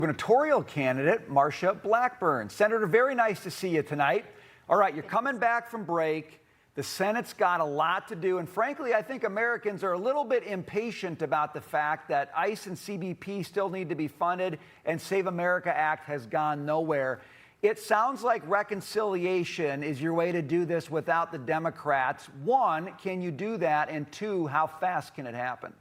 Gubernatorial candidate Marsha Blackburn. Senator, very nice to see you tonight. All right, you're coming back from break. The Senate's got a lot to do, and frankly, I think Americans are a little bit impatient about the fact that ICE and CBP still need to be funded, and Save America Act has gone nowhere. It sounds like reconciliation is your way to do this without the Democrats. One, can you do that? And two, how fast can it happen?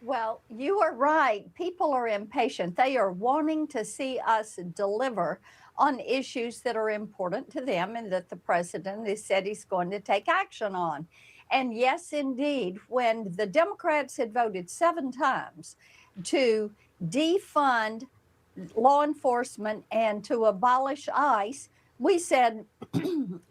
Well, you are right. People are impatient. They are wanting to see us deliver on issues that are important to them and that the president has said he's going to take action on. And yes, indeed, when the Democrats had voted 7 times to defund law enforcement and to abolish ICE, we said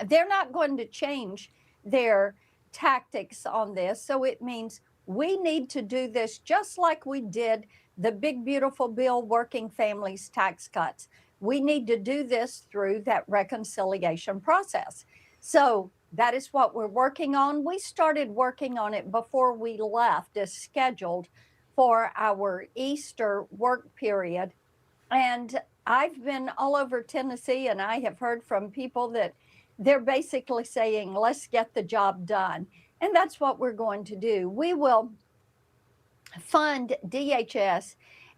they're not going to change their tactics on this. So it means we need to do this just like we did the big, beautiful bill, working families tax cuts. We need to do this through that reconciliation process. So that is what we're working on. We started working on it before we left as scheduled for our Easter work period. And I've been all over Tennessee, and I have heard from people that they're basically saying, let's get the job done. And that's what we're going to do. We will fund DHS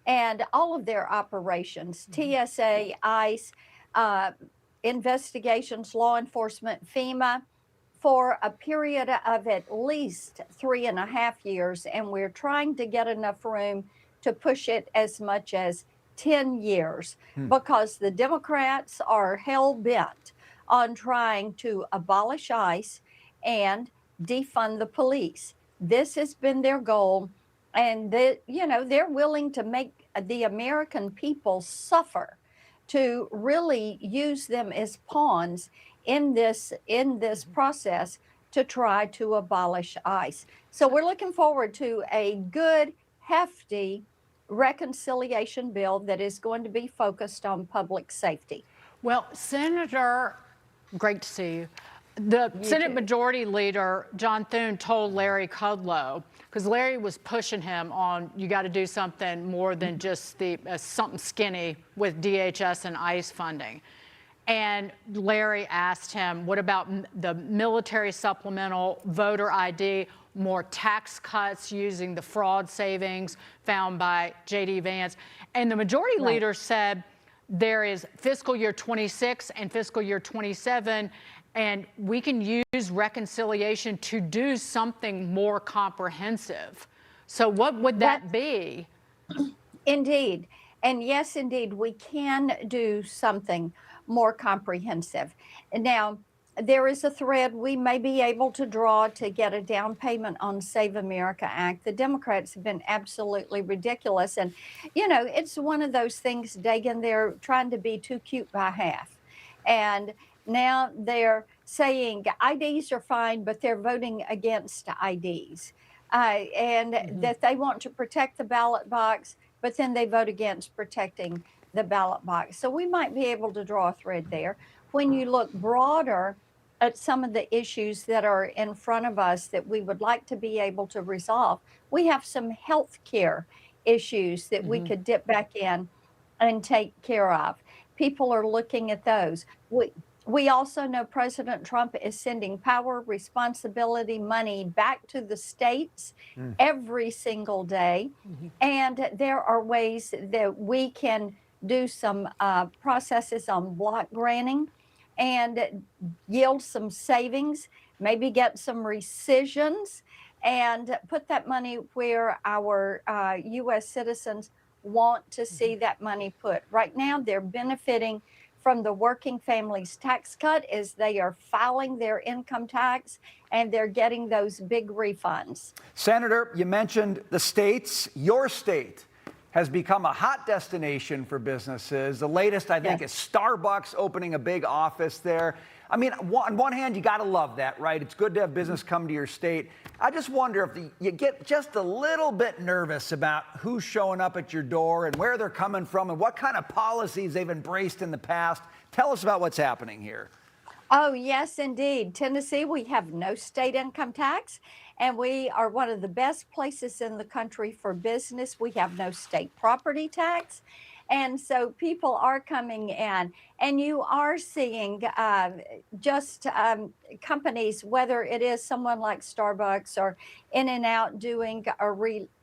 and all of their operations, TSA, ICE, investigations, law enforcement, FEMA, for a period of at least 3.5 years. And we're trying to get enough room to push it as much as 10 years because the Democrats are hell-bent on trying to abolish ICE and defund the police. This has been their goal, and they're willing to make the American people suffer to really use them as pawns in this process to try to abolish ICE. So we're looking forward to a good, hefty reconciliation bill that is going to be focused on public safety. Well, Senator, great to see you. The Senate Majority Leader, John Thune, told Larry Kudlow, because Larry was pushing him on, you got to do something more than just something skinny with DHS and ICE funding. And Larry asked him, what about the military supplemental voter ID, more tax cuts using the fraud savings found by J.D. Vance? And the Majority Leader said there is fiscal year 26 and fiscal year 27, and we can use reconciliation to do something more comprehensive. So what would that be? Indeed. And yes, indeed, we can do something more comprehensive. Now, there is a thread we may be able to draw to get a down payment on Save America Act. The Democrats have been absolutely ridiculous. And, it's one of those things, Dagan, they're trying to be too cute by half. And now they're saying IDs are fine, but they're voting against IDs. That they want to protect the ballot box, but then they vote against protecting the ballot box. So we might be able to draw a thread there. When you look broader at some of the issues that are in front of us that we would like to be able to resolve, we have some health care issues that we could dip back in and take care of. People are looking at those. We also know President Trump is sending power, responsibility money back to the states every single day. And there are ways that we can do some processes on block granting and yield some savings, maybe get some rescissions, and put that money where our U.S. citizens want to see that money put. Right now, they're benefiting from the working families tax cut as they are filing their income tax, and they're getting those big refunds. Senator, you mentioned the states. Your state has become a hot destination for businesses. The latest, I think, is Starbucks opening a big office there. I mean, on one hand, you got to love that, right? It's good to have business come to your state. I just wonder if you get just a little bit nervous about who's showing up at your door and where they're coming from and what kind of policies they've embraced in the past. Tell us about what's happening here. Oh, yes, indeed. Tennessee, we have no state income tax, and we are one of the best places in the country for business. We have no state property tax. And so people are coming in, and you are seeing companies, whether it is someone like Starbucks or In-N-Out doing a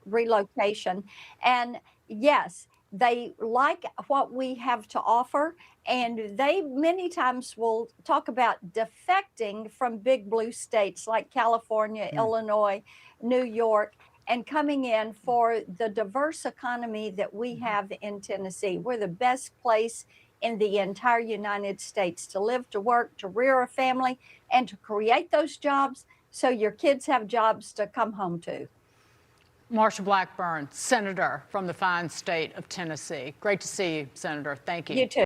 relocation. And yes, they like what we have to offer, and they many times will talk about defecting from big blue states like California, Illinois, New York, and coming in for the diverse economy that we have in Tennessee. We're the best place in the entire United States to live, to work, to rear a family, and to create those jobs so your kids have jobs to come home to. Marsha Blackburn, Senator from the fine state of Tennessee. Great to see you, Senator. Thank you. You too.